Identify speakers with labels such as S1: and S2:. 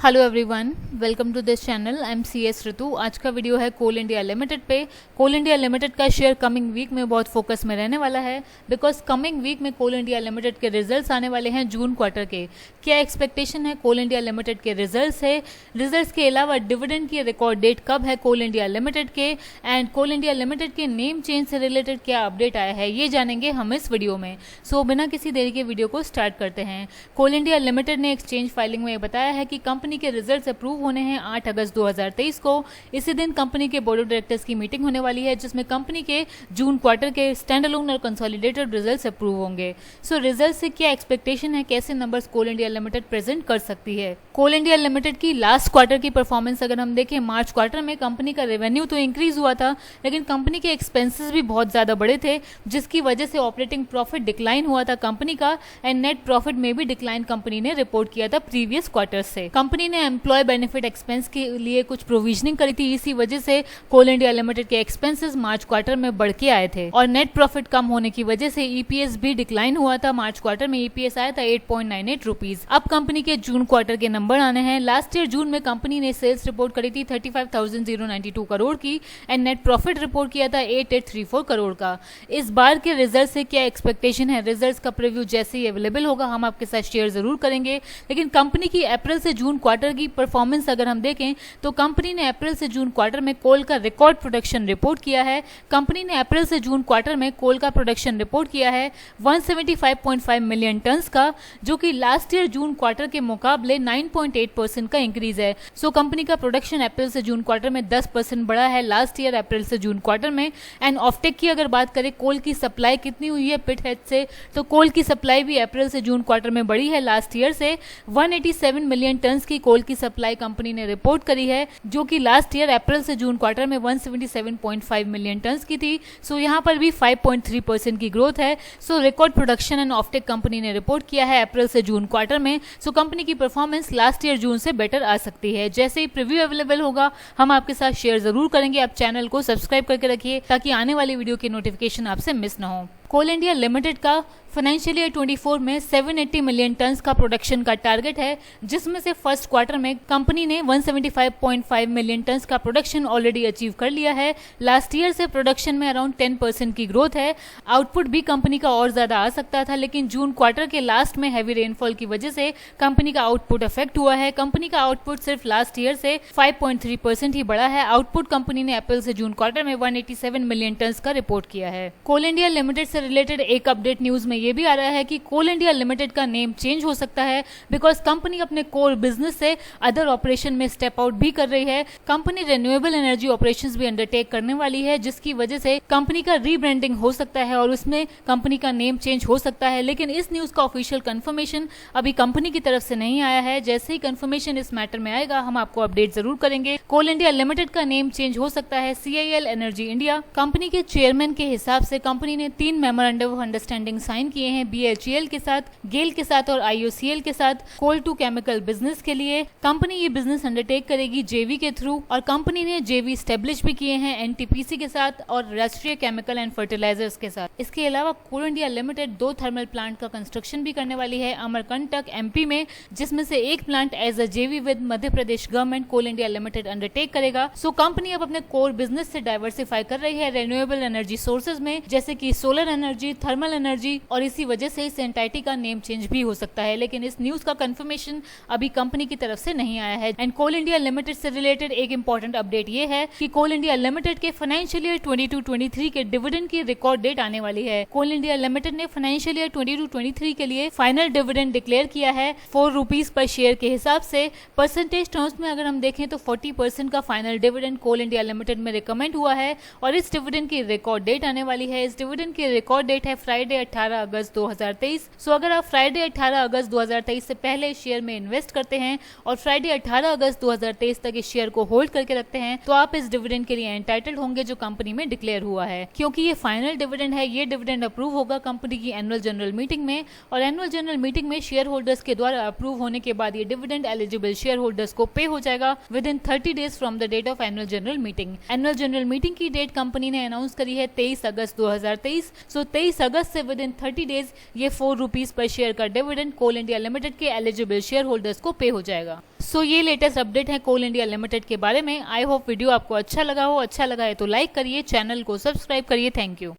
S1: Hello everyone, welcome to this channel. I am C S Ritu. आज का video है coal India limited पे। Coal India limited का share coming week में बहुत फोकस में रहने वाला है, बिकॉज कमिंग वीक में कोल इंडिया लिमिटेड के रिजल्ट्स आने वाले हैं जून क्वार्टर के। क्या एक्सपेक्टेशन है कोल इंडिया लिमिटेड के रिजल्ट्स है, रिजल्ट्स के अलावा डिविडेंड की रिकॉर्ड डेट कब है कोल इंडिया लिमिटेड के, एंड कोल इंडिया लिमिटेड के नेम चेंज से रिलेटेड क्या अपडेट आया है, ये जानेंगे हम इस वीडियो में। सो बिना किसी देरी के वीडियो को स्टार्ट करते हैं। कोल इंडिया लिमिटेड ने एक्सचेंज फाइलिंग में बताया है कि कंपनी के रिजल्ट्स अप्रूव होने हैं 8 अगस्त 2023 को। इसी दिन कंपनी के बोर्ड ऑफ डायरेक्टर्स की मीटिंग होने वाली है, जिसमें कंपनी के जून क्वार्टर के स्टैंड अलोन और कंसोलिडेटेड रिजल्ट्स अप्रूव होंगे। सो रिजल्ट से क्या एक्सपेक्टेशन है, कैसे नंबर्स कोल इंडिया लिमिटेड प्रेजेंट कर सकती है। कोल इंडिया लिमिटेड की लास्ट क्वार्टर की परफॉर्मेंस अगर हम देखें, मार्च क्वार्टर में कंपनी का रेवेन्यू तो इंक्रीज हुआ था, लेकिन कंपनी के एक्सपेंसेस भी बहुत ज्यादा बड़े थे, जिसकी वजह से ऑपरेटिंग प्रॉफिट डिक्लाइन हुआ था कंपनी का, एंड नेट प्रॉफिट में भी डिक्लाइन कंपनी ने रिपोर्ट किया था प्रीवियस क्वार्टर से। कंपनी ने एम्प्लॉय बेनिफिट एक्सपेंस के लिए कुछ प्रोविजनिंग करी थी, इसी वजह से कोल इंडिया लिमिटेड के एक्सपेंसेस मार्च क्वार्टर में बढ़ के आए थे, और नेट प्रॉफिट कम होने की वजह से ईपीएस भी डिक्लाइन हुआ था। मार्च क्वार्टर में ईपीएस आया था 8.98 रुपीज। अब कंपनी के जून क्वार्टर के नंबर आने हैं। लास्ट ईयर जून में कंपनी ने सेल्स रिपोर्ट करी थी 35,092 करोड़ की, एंड नेट प्रॉफिट रिपोर्ट किया था 8834 करोड़ का। इस बार के रिजल्ट से क्या एक्सपेक्टेशन है, रिजल्ट्स का प्रीव्यू जैसे ही अवेलेबल होगा हम आपके साथ शेयर जरूर करेंगे। लेकिन कंपनी की अप्रैल से जून क्वार्टर की परफॉर्मेंस अगर हम देखें तो कंपनी ने अप्रैल से जून क्वार्टर में कोल का रिकॉर्ड प्रोडक्शन रिपोर्ट किया है। कंपनी ने अप्रैल से जून क्वार्टर में कोल का प्रोडक्शन रिपोर्ट किया है 175.5 मिलियन टन्स का, जो कि लास्ट ईयर जून क्वार्टर के मुकाबले 9.8% का इंक्रीज है। सो कंपनी का प्रोडक्शन अप्रैल से जून क्वार्टर में 10% बढ़ा है लास्ट ईयर अप्रैल से जून क्वार्टर में। एंड ऑफटेक की अगर बात करें, कोल की सप्लाई कितनी हुई है पिट हेड से, तो कोल की सप्लाई भी अप्रैल से जून क्वार्टर में बढ़ी है लास्ट ईयर से। 187 मिलियन टन्स की कोल की सप्लाई कंपनी ने रिपोर्ट करी है, जो कि लास्ट ईयर अप्रैल से जून क्वार्टर में 177.5 मिलियन टन्स की थी। सो यहाँ पर भी 5.3% की ग्रोथ है। सो record production and offtake company ने रिपोर्ट किया है अप्रैल से जून क्वार्टर में। सो कंपनी की परफॉर्मेंस लास्ट ईयर जून से बेटर आ सकती है। जैसे ही प्रीव्यू अवेलेबल होगा हम आपके साथ शेयर जरूर करेंगे। आप चैनल को सब्सक्राइब करके रखिए ताकि आने वाली वीडियो की नोटिफिकेशन आपसे मिस ना हो। कोल इंडिया लिमिटेड का फाइनेंशियल ईयर 24 में 780 मिलियन टन्स का प्रोडक्शन का टारगेट है, जिसमें से फर्स्ट क्वार्टर में कंपनी ने 175.5 मिलियन टन्स का प्रोडक्शन ऑलरेडी अचीव कर लिया है। लास्ट ईयर से प्रोडक्शन में अराउंड 10% की ग्रोथ है। आउटपुट भी कंपनी का और ज्यादा आ सकता था, लेकिन जून क्वार्टर के लास्ट में हैवी रेनफॉल की वजह से कंपनी का आउटपुट अफेक्ट हुआ है। कंपनी का आउटपुट सिर्फ लास्ट ईयर से 5.3% ही बढ़ा है। आउटपुट कंपनी ने अप्रैल से जून क्वार्टर में 187 मिलियन टन्स का रिपोर्ट किया है। कोल इंडिया लिमिटेड से रिलेटेड एक अपडेट न्यूज में ये भी आ रहा है कि कोल इंडिया लिमिटेड का नेम चेंज हो सकता है, बिकॉज कंपनी अपने कोर बिजनेस से अदर ऑपरेशन में स्टेप आउट भी कर रही है। कंपनी रिन्यूएबल एनर्जी ऑपरेशंस भी अंडरटेक करने वाली है, जिसकी वजह से कंपनी का रीब्रांडिंग हो सकता है और उसमें कंपनी का नेम चेंज हो सकता है। लेकिन इस न्यूज का ऑफिशियल कंफर्मेशन अभी कंपनी की तरफ से नहीं आया है। जैसे ही कंफर्मेशन इस मैटर में आएगा हम आपको अपडेट जरूर करेंगे। कोल इंडिया लिमिटेड का नेम चेंज हो सकता है CIL एनर्जी इंडिया। कंपनी के चेयरमैन के हिसाब से कंपनी ने 3 मेमोरेंडम ऑफ अंडरस्टैंडिंग साइन किए हैं, BHEL के साथ, गेल के साथ और IOCL के साथ, कोल टू केमिकल बिजनेस के लिए। कंपनी ये बिजनेस अंडरटेक करेगी JV के थ्रू, और कंपनी ने JV स्टेब्लिश भी किए हैं NTPC के साथ और राष्ट्रीय केमिकल एंड फर्टिलाइजर्स के साथ। इसके अलावा कोल इंडिया लिमिटेड 2 थर्मल प्लांट का कंस्ट्रक्शन भी करने वाली है अमरकंटक MP में, जिसमें से एक plant as a JV with Madhya Pradesh government coal India limited undertake करेगा। सो कंपनी अब अपने कोर बिजनेस से डाइवर्सिफाई कर रही है रिन्यूएबल एनर्जी सोर्सेज में, जैसे कि सोलर एनर्जी, थर्मल एनर्जी, और इसी वजह से इस एंटाइटी का नेम चेंज भी हो सकता है। लेकिन इस न्यूज का कंफर्मेशन अभी कंपनी की तरफ से नहीं आया है। एंड कोल इंडिया लिमिटेड से रिलेटेड एक इंपॉर्टेंट अपडेट ये है कि कोल इंडिया लिमिटेड के फाइनेंशियल ईयर 22-23 के डिविडेंड की रिकॉर्ड डेट आने वाली है। कोल इंडिया लिमिटेड ने फाइनेंशियल ईयर 22-23 के लिए फाइनल डिविडेंड डिक्लेयर किया है 4 रुपीज पर शेयर के हिसाब से। परसेंटेज टर्म्स में अगर हम देखें तो 40% का फाइनल डिविडेंड कोल इंडिया लिमिटेड में रिकमेंड हुआ है, और इस डिविडेंड की रिकॉर्ड डेट आने वाली है। इस डिविडेंड की रिकॉर्ड डेट है फ्राइडे 18 अगस्त 2023। सो अगर आप फ्राइडे 18 अगस्त 2023 से पहले शेयर में इन्वेस्ट करते हैं और फ्राइडे 18 अगस्त 2023 तक इस शेयर को होल्ड करके रखते हैं, तो आप इस डिविडेंड के लिए एंटाइटल्ड होंगे जो कंपनी में डिक्लेयर हुआ है। क्योंकि ये फाइनल डिविडेंड है, ये डिविडेंड अप्रूव होगा कंपनी की एनुअल जनरल मीटिंग में, और एनुअल जनरल मीटिंग में शेयर होल्डर्स के द्वारा अप्रूव होने के बाद ये डिविडेंड एलिजिबल शेयर होल्डर्स को पे हो जाएगा within 30 days from the date of annual general meeting. Annual general meeting की डेट कंपनी ने अनाउंस करी है 23 अगस्त 2023। सो 23 अगस्त से विद इन 30 20 डेज ये 4 रुपीज़ पर शेयर का डिविडेंड कोल इंडिया लिमिटेड के एलिजिबल शेयर होल्डर्स को पे हो जाएगा। सो ये लेटेस्ट अपडेट है कोल इंडिया लिमिटेड के बारे में। आई होप वीडियो आपको अच्छा लगा हो। अच्छा लगा है तो लाइक करिए, चैनल को सब्सक्राइब करिए। Thank you.